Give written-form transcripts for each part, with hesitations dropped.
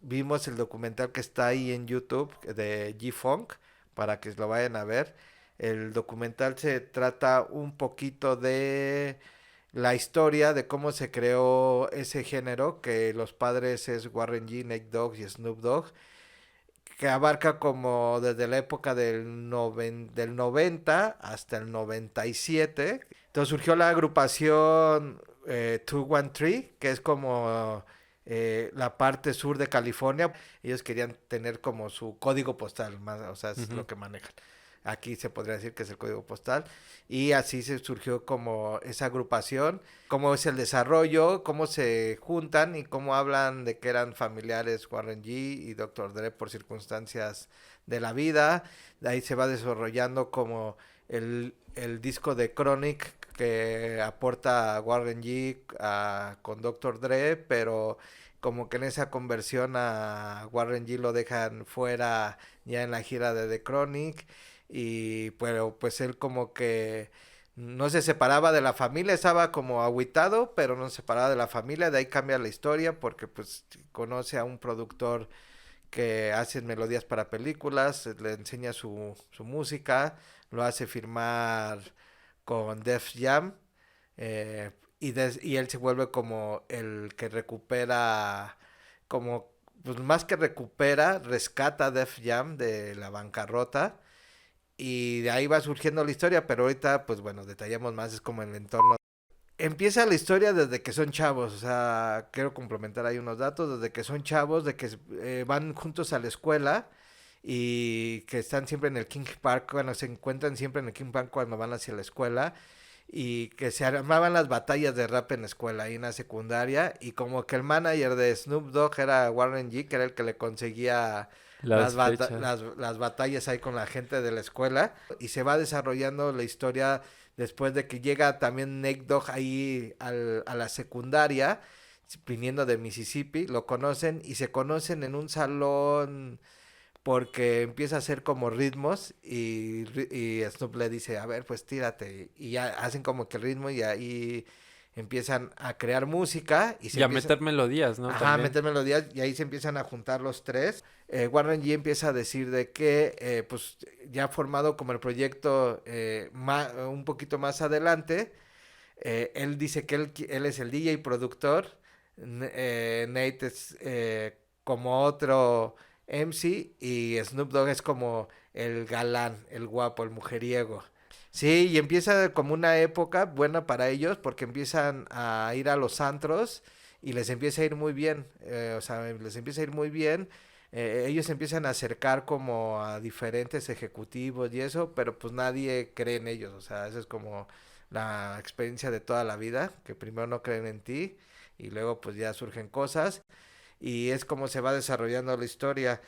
vimos el documental que está ahí en YouTube de G-Funk para que lo vayan a ver. El documental se trata un poquito de la historia de cómo se creó ese género, que los padres es Warren G, Nate Dogg y Snoop Dogg, que abarca como desde la época del 90 hasta el 97. Entonces surgió la agrupación 213, que es como la parte sur de California. Ellos querían tener como su código postal, más, o sea, es Ujú. lo que manejan. Aquí se podría decir que es el código postal. Y así se surgió como esa agrupación, cómo es el desarrollo, cómo se juntan y cómo hablan de que eran familiares Warren G y Dr. Dre por circunstancias de la vida. De ahí se va desarrollando como el disco de Chronic que aporta Warren G con Dr. Dre, pero como que en esa conversión a Warren G lo dejan fuera ya en la gira de The Chronic y pero pues él como que no se separaba de la familia, estaba como agüitado, pero no se separaba de la familia, de ahí cambia la historia porque pues conoce a un productor que hace melodías para películas, le enseña su música, lo hace firmar con Def Jam eh, y él se vuelve como el que recupera, como pues más que recupera, rescata a Def Jam de la bancarrota y de ahí va surgiendo la historia, pero ahorita pues bueno, detallamos más, es como el entorno. Empieza la historia desde que son chavos, o sea, quiero complementar ahí unos datos, desde que son chavos, de que van juntos a la escuela y que están siempre en el King Park, bueno, se encuentran siempre en el King Park cuando van hacia la escuela y que se armaban las batallas de rap en la escuela, ahí en la secundaria, y como que el manager de Snoop Dogg era Warren G, que era el que le conseguía Las fechas. las batallas ahí con la gente de la escuela, y se va desarrollando la historia después de que llega también Nate Dogg ahí a la secundaria, viniendo de Mississippi, lo conocen y se conocen en un salón porque empieza a hacer como ritmos y Snoop le dice, a ver, pues tírate. Y ya hacen como que el ritmo y ahí empiezan a crear música y se Y a empieza, meter melodías, ¿no? ajá, a También. meter melodías y ahí se empiezan a juntar los tres. Warren G empieza a decir de que, pues ya formado como el proyecto un poquito más adelante, él dice que él es el DJ y productor. Nate es como otro MC y Snoop Dogg es como el galán, el guapo, el mujeriego. Sí, y empieza como una época buena para ellos porque empiezan a ir a los antros y les empieza a ir muy bien. O sea, les empieza a ir muy bien. Ellos empiezan a acercar como a diferentes ejecutivos y eso, pero pues nadie cree en ellos. O sea, eso es como la experiencia de toda la vida, que primero no creen en ti y luego pues ya surgen cosas y es como se va desarrollando la historia.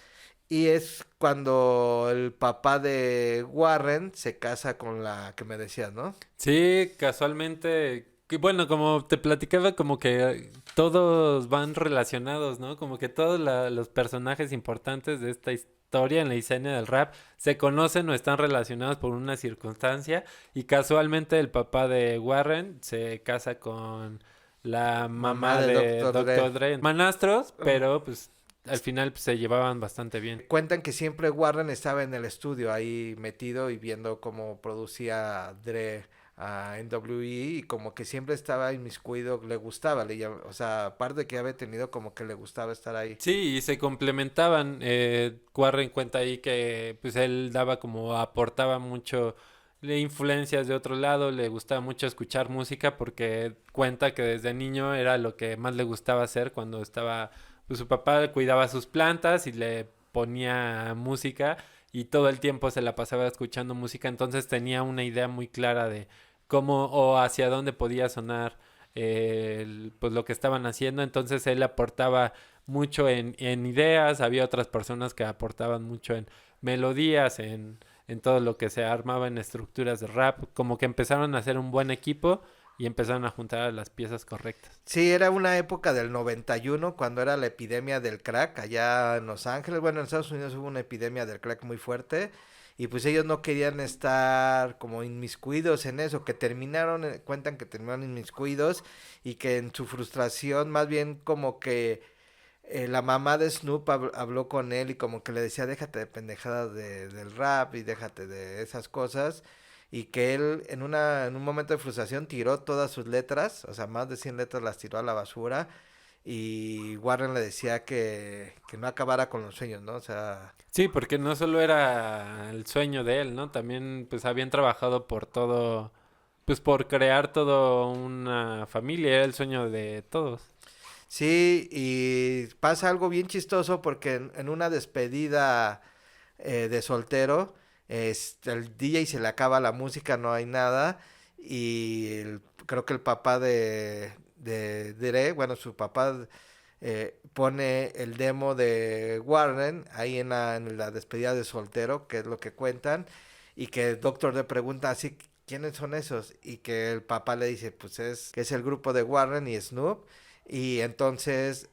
Y es cuando el papá de Warren se casa con la que me decías, ¿no? Sí, casualmente, bueno, como te platicaba, como que todos van relacionados, ¿no? Como que todos los personajes importantes de esta historia en la escena del rap se conocen o están relacionados por una circunstancia y casualmente el papá de Warren se casa con la Mamá mamá de de Doctor Dre. Doctor Dre. Manastros, pero pues al final pues, se llevaban bastante bien. Cuentan que siempre Warren estaba en el estudio ahí metido y viendo cómo producía Dre a NWE y como que siempre estaba inmiscuido, le gustaba, o sea, aparte de que había tenido como que le gustaba estar ahí. Sí, y se complementaban. Warren cuenta ahí que pues él daba como aportaba mucho de influencias de otro lado, le gustaba mucho escuchar música porque cuenta que desde niño era lo que más le gustaba hacer cuando estaba, pues su papá cuidaba sus plantas y le ponía música y todo el tiempo se la pasaba escuchando música, entonces tenía una idea muy clara de cómo o hacia dónde podía sonar pues lo que estaban haciendo, entonces él aportaba mucho en ideas, había otras personas que aportaban mucho en melodías, en todo lo que se armaba en estructuras de rap, como que empezaron a hacer un buen equipo y empezaron a juntar las piezas correctas. Sí, era una época del 91 cuando era la epidemia del crack allá en Los Ángeles. Bueno, en Estados Unidos hubo una epidemia del crack muy fuerte y pues ellos no querían estar como inmiscuidos en eso, que terminaron, cuentan que terminaron inmiscuidos y que en su frustración más bien como que la mamá de Snoop habló con él y como que le decía, déjate de pendejadas del rap y déjate de esas cosas. Y que él en un momento de frustración tiró todas sus letras, o sea, más de 100 letras las tiró a la basura. Y Warren le decía que no acabara con los sueños, ¿no? O sea, Sí, porque no solo era el sueño de él, ¿no? También pues habían trabajado por todo, pues por crear todo una familia, era el sueño de todos. sí, y pasa algo bien chistoso porque en una despedida de soltero, el DJ se le acaba la música, no hay nada, y creo que el papá de Dre, bueno, su papá pone el demo de Warren ahí en la despedida de soltero, que es lo que cuentan, y que el doctor le pregunta así, ¿quiénes son esos? Y que el papá le dice, pues es que es el grupo de Warren y Snoop. Y entonces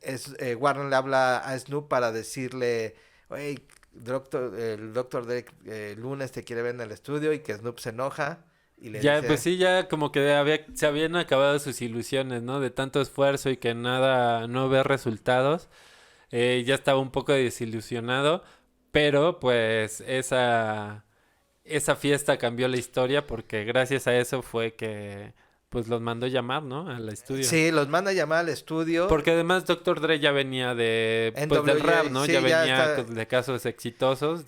Warren le habla a Snoop para decirle, oye, el doctor Drake lunes te quiere ver en el estudio y que Snoop se enoja y le Ya, pues dice, sí, ya como que se habían acabado sus ilusiones, ¿no? De tanto esfuerzo y que nada, no ver resultados. Ya estaba un poco desilusionado, pero pues esa fiesta cambió la historia porque gracias a eso fue que pues los mandó llamar, ¿no? Al estudio. sí, los manda a llamar al estudio, Porque además Doctor Dre ya venía de, pues del rap, NWA, ¿no? Ya sí, ya venía está de casos exitosos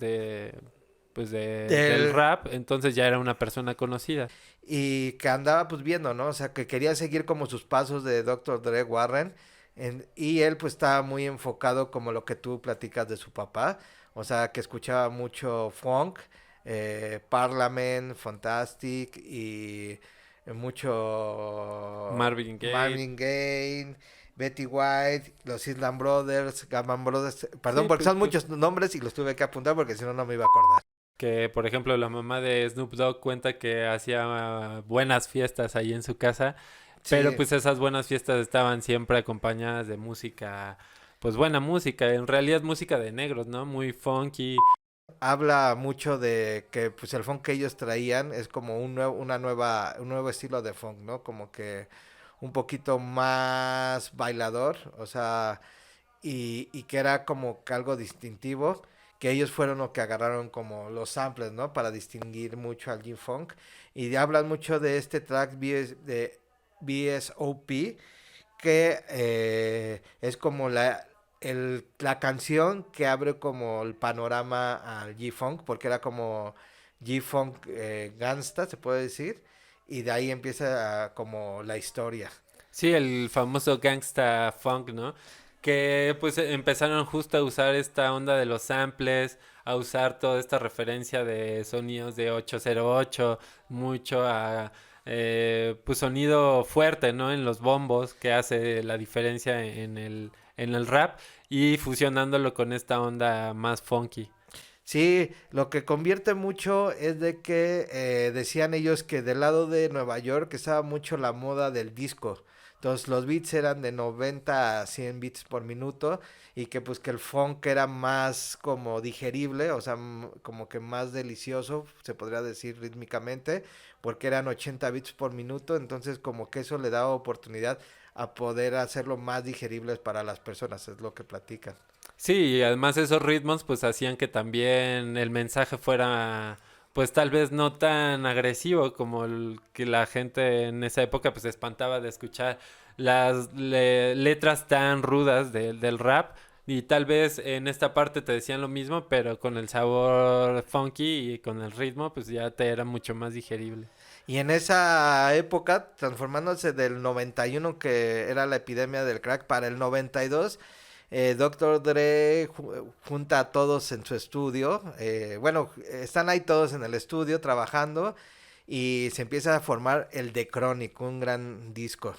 pues del del, rap, entonces ya era una persona conocida. y que andaba pues viendo, ¿no? O sea, que quería seguir como sus pasos de Doctor Dre Warren. Y él pues estaba muy enfocado como lo que tú platicas de su papá. O sea, que escuchaba mucho funk, Parliament, Fantastic y mucho Marvin Gaye. Marvin Gaye, Betty White, los Island Brothers, Gaman Brothers. Perdón, Sí, porque pues, son muchos nombres y los tuve que apuntar porque si no, no me iba a acordar. que por ejemplo la mamá de Snoop Dogg cuenta que hacía buenas fiestas ahí en su casa, pero Sí, pues esas buenas fiestas estaban siempre acompañadas de música, pues buena música, en realidad música de negros, ¿no? Muy funky. habla mucho de que pues el funk que ellos traían es como un nuevo estilo de funk, ¿no? Como que un poquito más bailador, o sea, y que era como que algo distintivo, que ellos fueron los que agarraron como los samples, ¿no? Para distinguir mucho al G-Funk. Y hablan mucho de este track de BSOP, que es como la canción que abre como el panorama al G-Funk, porque era como G-Funk gangsta, se puede decir, y de ahí empieza como la historia. Sí, el famoso gangsta funk, ¿no? Que pues empezaron justo a usar esta onda de los samples, a usar toda esta referencia de sonidos de 808, mucho a pues sonido fuerte, ¿no? En los bombos, que hace la diferencia en el rap, y fusionándolo con esta onda más funky. Sí, lo que convierte mucho es de que decían ellos que del lado de Nueva York estaba mucho la moda del disco. Entonces los beats eran de 90 a 100 beats por minuto y que pues que el funk era más como digerible, o sea, como que más delicioso, se podría decir rítmicamente, porque eran 80 beats por minuto, entonces como que eso le daba oportunidad a poder hacerlo más digeribles para las personas, es lo que platican. Sí, y además esos ritmos pues hacían que también el mensaje fuera pues tal vez no tan agresivo como el que la gente en esa época pues se espantaba de escuchar las letras tan rudas del rap, y tal vez en esta parte te decían lo mismo pero con el sabor funky y con el ritmo pues ya te era mucho más digerible. Y en esa época, transformándose del 91, que era la epidemia del crack, para el 92, Dr. Dre junta a todos en su estudio. Bueno, están ahí todos en el estudio trabajando y se empieza a formar el The Chronic, un gran disco.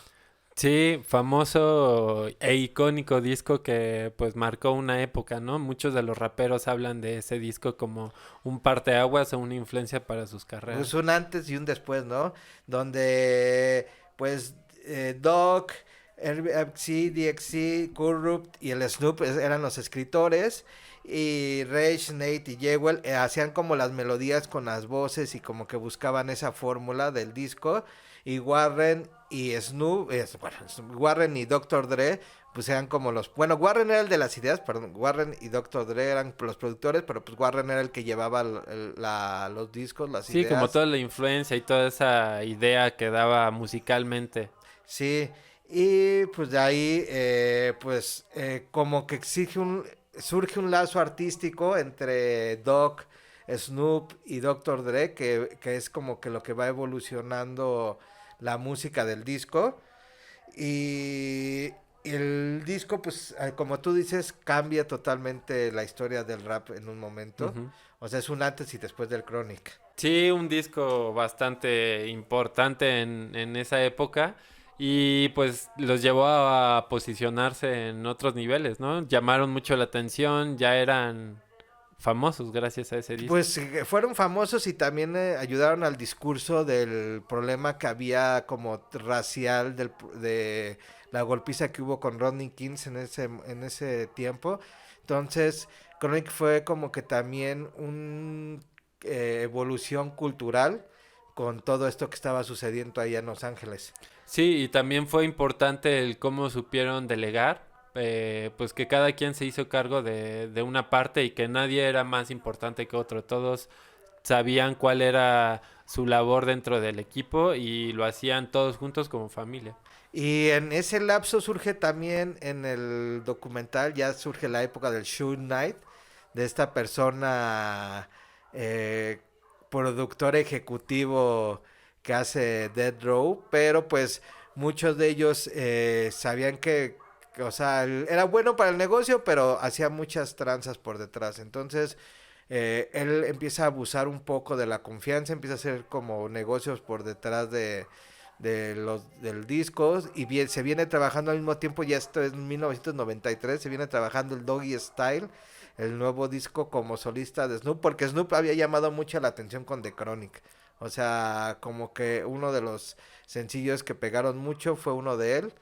Sí, famoso e icónico disco que pues marcó una época, ¿no? Muchos de los raperos hablan de ese disco como un parteaguas o una influencia para sus Pues carreras. un antes y un después, ¿no? Donde, pues, Doc, RBMC, DXC, Corrupt y el Snoop eran los escritores. Y Rage, Nate y Jewel hacían como las melodías con las voces y como que buscaban esa fórmula del disco. Y Warren y Snoop, Warren y Dr. Dre, pues eran como los... Bueno, Warren era el de las ideas, perdón. Warren y Dr. Dre eran los productores, pero pues Warren era el que llevaba los discos, las Sí, como ideas. toda la influencia y toda esa idea que daba musicalmente. Sí, y pues de ahí, como que surge un lazo artístico entre Doc, Snoop y Dr. Dre, que es como que lo que va evolucionando la música del disco. Y el disco, pues, como tú dices, cambia totalmente la historia del rap en un momento. Ujú. O sea, es un antes y después del Chronic. Sí, un disco bastante importante en esa época y pues los llevó a posicionarse en otros niveles, ¿no? Llamaron mucho la atención, ya eran famosos gracias a ese disco. Pues fueron famosos y también ayudaron al discurso del problema que había como racial de la golpiza que hubo con Rodney Kings en ese tiempo. Entonces, Chronic fue como que también una evolución cultural con todo esto que estaba sucediendo allá en Los Ángeles. Sí, y también fue importante el cómo supieron delegar, pues que cada quien se hizo cargo de una parte y que nadie era más importante que otro, todos sabían cuál era su labor dentro del equipo y lo hacían todos juntos como familia. Y en ese lapso surge también en el documental, ya surge la época del Shoot Knight, de esta persona, eh, productor ejecutivo que hace Death Row, pero pues muchos de ellos sabían o sea, era bueno para el negocio, pero hacía muchas tranzas por detrás. Entonces, él empieza a abusar un poco de la confianza, empieza a hacer como negocios por detrás del disco y se viene trabajando al mismo tiempo, ya esto es 1993, se viene trabajando el Doggy Style, el nuevo disco como solista de Snoop, porque Snoop había llamado mucho la atención con The Chronic. O sea, como que uno de los sencillos que pegaron mucho fue uno de él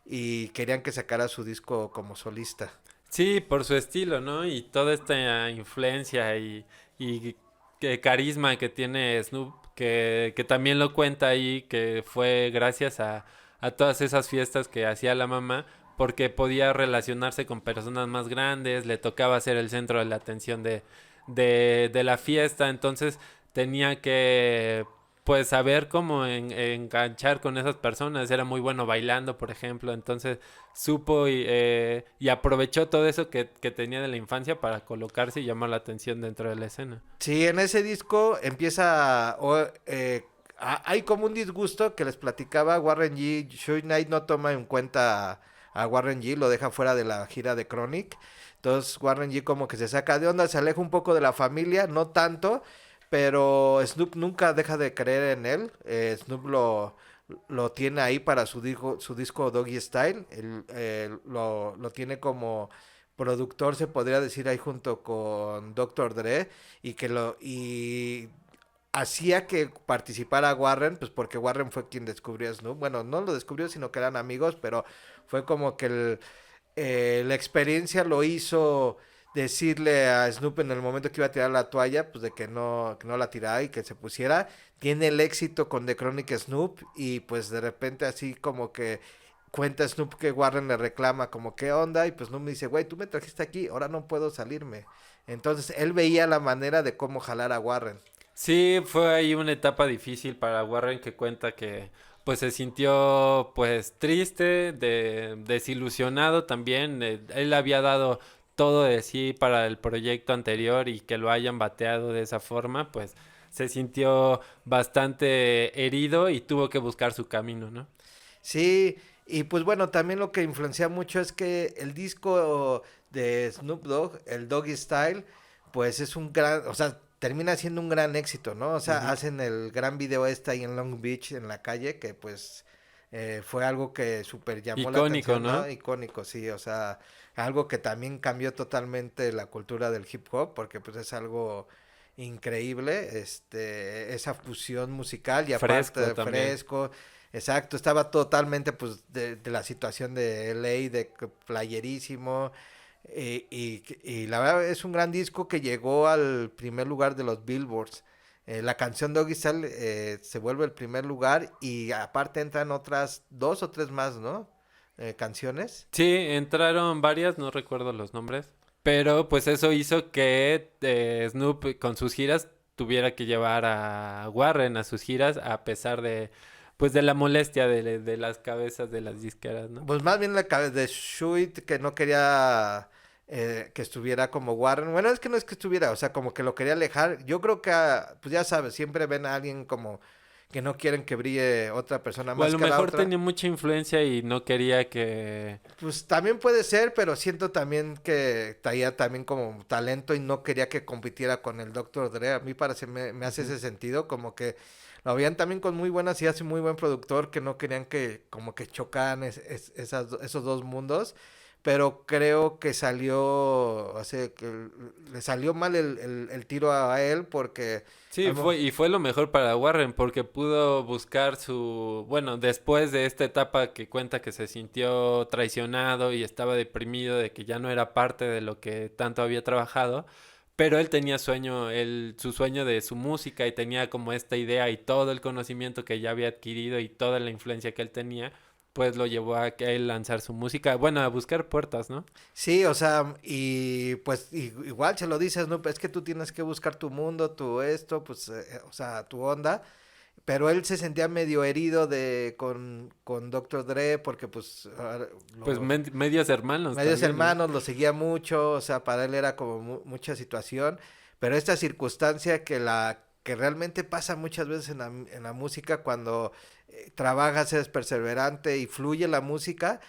y querían que sacara su disco como solista. Sí, por su estilo, ¿no? Y toda esta influencia y que carisma que tiene Snoop, que también lo cuenta ahí, que fue gracias a todas esas fiestas que hacía la mamá, porque podía relacionarse con personas más grandes, le tocaba ser el centro de la atención de la fiesta, entonces tenía que pues saber cómo enganchar con esas personas, era muy bueno bailando, por ejemplo, entonces supo y aprovechó todo eso que tenía de la infancia para colocarse y llamar la atención dentro de la escena. Sí, en ese disco hay como un disgusto que les platicaba Warren G. Suge Knight no toma en cuenta a Warren G, lo deja fuera de la gira de Chronic. Entonces Warren G como que se saca de onda, se aleja un poco de la familia, no tanto, pero Snoop nunca deja de creer en él. Snoop lo tiene ahí para su disco Doggy Style. Lo tiene como productor, se podría decir, ahí junto con Dr. Dre. Y hacía que participara Warren, pues porque Warren fue quien descubrió a Snoop. Bueno, no lo descubrió, sino que eran amigos, pero fue como que la experiencia lo hizo decirle a Snoop en el momento que iba a tirar la toalla, pues de que no la tirara y que se pusiera. Tiene el éxito con The Chronic Snoop y pues de repente así como que cuenta Snoop que Warren le reclama como qué onda y pues Snoop me dice, güey, tú me trajiste aquí, ahora no puedo salirme. Entonces él veía la manera de cómo jalar a Warren. Sí, fue ahí una etapa difícil para Warren que cuenta que pues se sintió pues triste, desilusionado también. Él había dado todo de sí para el proyecto anterior y que lo hayan bateado de esa forma, pues se sintió bastante herido y tuvo que buscar su camino, ¿no? Sí, y pues bueno, también lo que influencia mucho es que el disco de Snoop Dogg, el Doggy Style, pues es un gran, o sea, termina siendo un gran éxito, ¿no? O sea, Ujú. hacen el gran video este ahí en Long Beach, en la calle, que pues fue algo que súper llamó la Icónico, atención, ¿no? ¿no? Icónico, sí, o sea, algo que también cambió totalmente la cultura del hip hop, porque pues es algo increíble, esa fusión musical y aparte Fresco de también. fresco. Exacto, estaba totalmente pues de la situación de LA, playerísimo. Y la verdad es un gran disco que llegó al primer lugar de los Billboards. La canción Doggy Style se vuelve el primer lugar y aparte entran otras dos o tres más, ¿no? Canciones. Sí, entraron varias, no recuerdo los nombres, pero pues eso hizo que Snoop con sus giras tuviera que llevar a Warren a sus giras a pesar de pues de la molestia de las cabezas de las disqueras, ¿no? Pues más bien la cabeza de Shuit que no quería que estuviera como Warren. Bueno, es que no es que estuviera, o sea, como que lo quería alejar. Yo creo que, pues ya sabes, siempre ven a alguien como que no quieren que brille otra persona O a más lo que la mejor otra. tenía mucha influencia y no quería que... Pues también puede ser, pero siento también que traía también como talento y no quería que compitiera con el Doctor Dre. A mí parece, me hace Ujú. ese sentido, como que lo veían también con muy buenas ideas y muy buen productor, que no querían que como que chocaran esos dos mundos. Pero creo que salió, o sea, que le salió mal el tiro a él porque... Sí, y fue lo mejor para Warren porque pudo buscar su, bueno, después de esta etapa que cuenta que se sintió traicionado y estaba deprimido de que ya no era parte de lo que tanto había trabajado, pero él tenía sueño, su sueño de su música y tenía como esta idea y todo el conocimiento que ya había adquirido y toda la influencia que él tenía, pues lo llevó a que él lanzar su música, bueno, a buscar puertas, ¿no? Sí, o sea, y pues igual se lo dices, ¿no? Es que tú tienes que buscar tu mundo, tu esto, pues, o sea, tu onda. Pero él se sentía medio herido con Doctor Dre porque pues Pues medios hermanos medios también, ¿no? hermanos lo seguía mucho, o sea, para él era como mucha situación. Pero esta circunstancia que realmente pasa muchas veces en la música cuando trabajas, eres perseverante y fluye la música,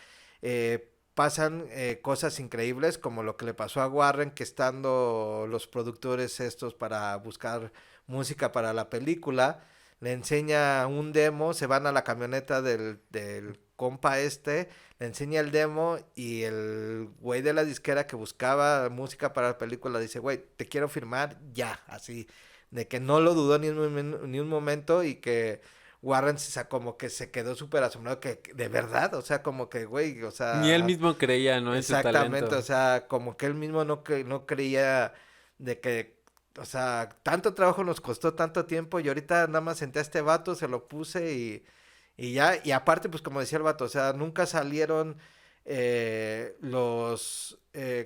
pasan cosas increíbles como lo que le pasó a Warren, que estando los productores estos para buscar música para la película, le enseña un demo, se van a la camioneta del compa este, le enseña el demo y el güey de la disquera que buscaba música para la película dice, güey, te quiero firmar ya, así, de que no lo dudó ni un momento y que Warren como que se quedó súper asombrado que de verdad, o sea, como que, güey, o Ni él sea, mismo creía, ¿no? En su exactamente, o talento. sea, como que él mismo no creía de que, o sea, tanto trabajo nos costó tanto tiempo y ahorita nada más senté a este vato, se lo puse y ya, y aparte, pues como decía el vato, o sea, nunca salieron los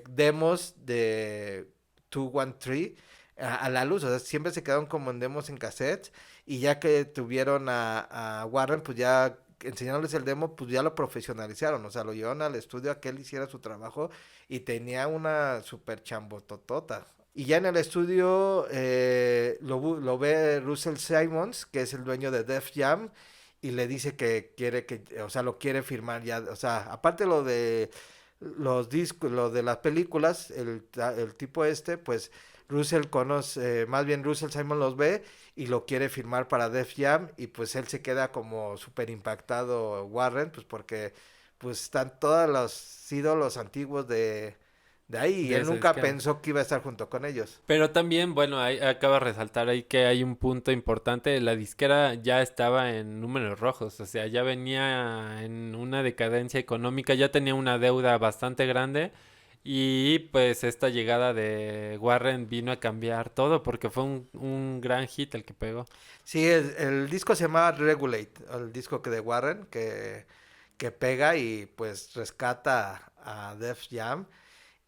demos de 213 a la luz, o sea, siempre se quedaron como en demos en cassettes y ya que tuvieron a Warren, pues ya enseñándoles el demo, pues ya lo profesionalizaron, o sea, lo llevaron al estudio a que él hiciera su trabajo y tenía una super chambototota. Y ya en el estudio lo ve Russell Simons, que es el dueño de Def Jam, y le dice que quiere o sea, lo quiere firmar ya, o sea, aparte lo de los discos, lo de las películas, el tipo este, pues Russell conoce, más bien Russell Simon los ve y lo quiere firmar para Def Jam y pues él se queda como súper impactado Warren, pues porque pues están todos los ídolos antiguos de ahí y De él esa nunca disquera. pensó que iba a estar junto con ellos. Pero también, bueno, acaba de resaltar ahí que hay un punto importante. La disquera ya estaba en números rojos, o sea, ya venía en una decadencia económica, ya tenía una deuda bastante grande y pues esta llegada de Warren vino a cambiar todo porque fue un gran hit el que pegó. Sí, el disco se llamaba Regulate, el disco que de Warren, que pega y pues rescata a Def Jam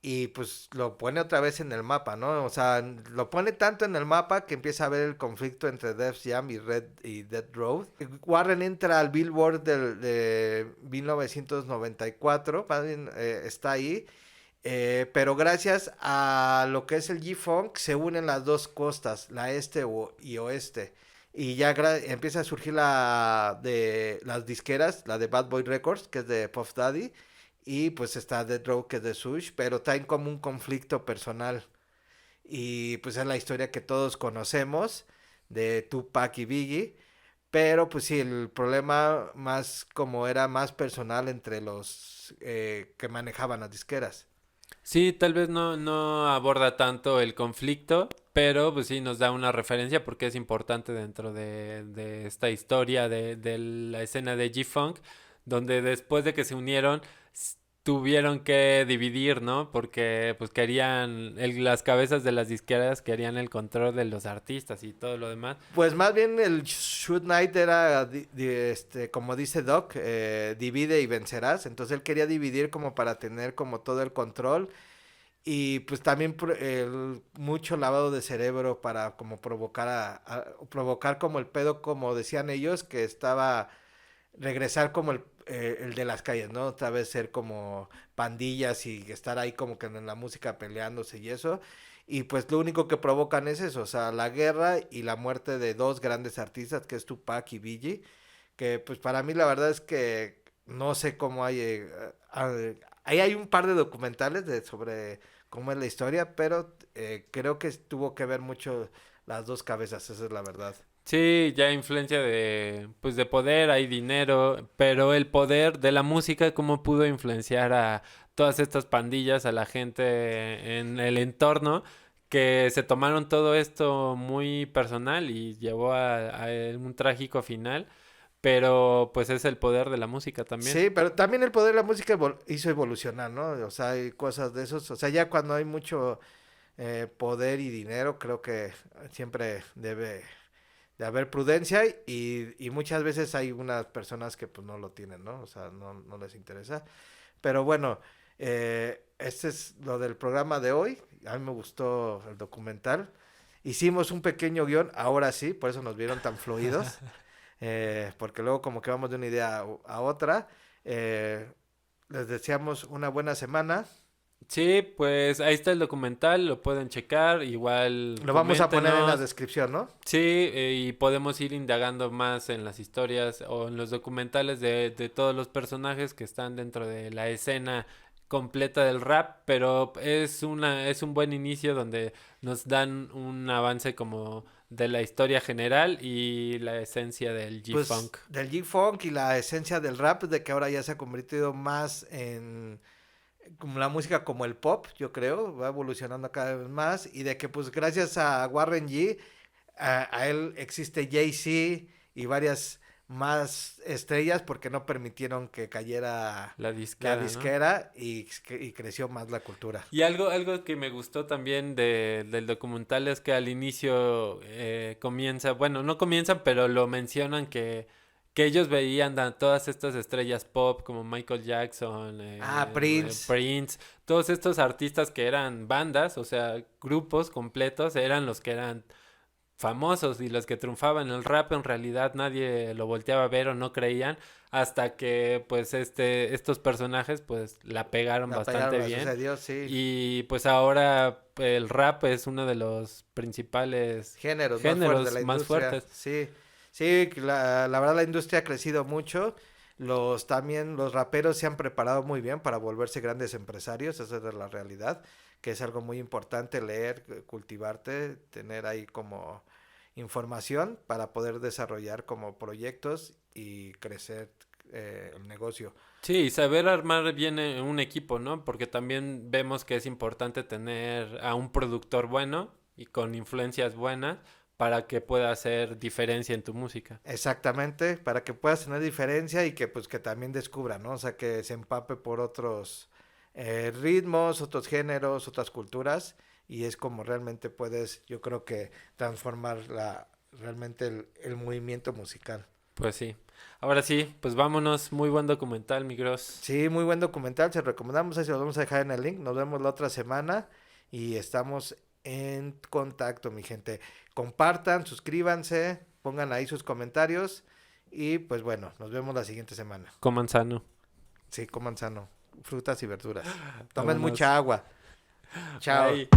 y pues lo pone otra vez en el mapa, ¿no? O sea, lo pone tanto en el mapa que empieza a ver el conflicto entre Def Jam y Death Row. Warren entra al Billboard de 1994, más bien, está ahí, pero gracias a lo que es el G-Funk se unen las dos costas, la este y oeste. Y ya empieza a surgir la de las disqueras, la de Bad Boy Records, que es de Puff Daddy, y pues está Death Row, que es de Sush, pero traen como un conflicto personal. Y pues es la historia que todos conocemos de Tupac y Biggie. Pero pues sí, el problema más como era más personal entre los que manejaban las disqueras. Sí, tal vez no aborda tanto el conflicto, pero pues sí nos da una referencia porque es importante dentro de esta historia de la escena de G-Funk, donde después de que se unieron tuvieron que dividir, ¿no? Porque pues querían, las cabezas de las disqueras querían el control de los artistas y todo lo demás. Pues más bien el Shoot Knight era, como dice Doc, divide y vencerás. Entonces él quería dividir como para tener como todo el control. Y pues también mucho lavado de cerebro para como provocar provocar como el pedo, como decían ellos, que estaba regresar como el de las calles, ¿no? Otra vez ser como pandillas y estar ahí como que en la música peleándose y eso. Y pues lo único que provocan es eso, o sea, la guerra y la muerte de dos grandes artistas, que es Tupac y Biggie, que pues para mí la verdad es que no sé cómo hay... ahí hay un par de documentales sobre cómo es la historia, pero creo que tuvo que ver mucho las dos cabezas, esa es la verdad. Sí, ya influencia de, pues de poder, hay dinero, pero el poder de la música, ¿cómo pudo influenciar a todas estas pandillas, a la gente en el entorno, que se tomaron todo esto muy personal y llevó a un trágico final? Pero pues es el poder de la música también. Sí, pero también el poder de la música hizo evolucionar, ¿no? O sea, hay cosas de esos. O sea, ya cuando hay mucho poder y dinero, creo que siempre debe de haber prudencia y muchas veces hay unas personas que pues no lo tienen, ¿no? O sea, no les interesa. Pero bueno, este es lo del programa de hoy. A mí me gustó el documental. Hicimos un pequeño guión, ahora sí, por eso nos vieron tan fluidos. Porque luego como que vamos de una idea a otra. Eh, Les deseamos una buena semana. Sí, pues ahí está el documental, lo pueden checar, igual Lo vamos a poner en la coméntenos. descripción, ¿no? Sí, y podemos ir indagando más en las historias o en los documentales de todos los personajes que están dentro de la escena completa del rap, pero es un buen inicio donde nos dan un avance como de la historia general y la esencia del Pues G-Funk. del G-Funk y la esencia del rap, de que ahora ya se ha convertido más en como la música como el pop, yo creo, va evolucionando cada vez más y de que pues gracias a Warren G, a él existe Jay-Z y varias más estrellas porque no permitieron que cayera La la disquera, ¿no? disquera y creció más la cultura. Y algo que me gustó también del documental es que al inicio comienza, bueno, no comienzan, pero lo mencionan que ellos veían a todas estas estrellas pop como Michael Jackson, Ah, Prince. Prince, todos estos artistas que eran bandas, o sea, grupos completos, eran los que eran famosos y los que triunfaban. El rap en realidad nadie lo volteaba a ver o no creían hasta que pues estos personajes pues la pegaron La pegaron, bastante la bien sucedió, sí. y pues ahora el rap es uno de los principales Géneros más fuertes de géneros la más industria. fuertes. Sí, sí, la verdad la industria ha crecido mucho. También los raperos se han preparado muy bien para volverse grandes empresarios, esa es la realidad, que es algo muy importante leer, cultivarte, tener ahí como información para poder desarrollar como proyectos y crecer el negocio. Sí, saber armar bien un equipo, ¿no? Porque también vemos que es importante tener a un productor bueno y con influencias buenas para que pueda hacer diferencia en tu música. Exactamente, para que puedas tener diferencia y que pues que también descubra, ¿no? O sea, que se empape por otros ritmos, otros géneros, otras culturas y es como realmente puedes, yo creo que transformar realmente el movimiento musical. Pues sí. Ahora sí, pues vámonos. Muy buen documental, mi Gross. Sí, muy buen documental, se lo recomendamos, ahí se los vamos a dejar en el link, nos vemos la otra semana y estamos en contacto, mi gente. Compartan, suscríbanse, pongan ahí sus comentarios y pues bueno, nos vemos la siguiente semana. Coman sano. Sí, coman sano, frutas y verduras. Tomen Vámonos. mucha agua. Chao. Bye.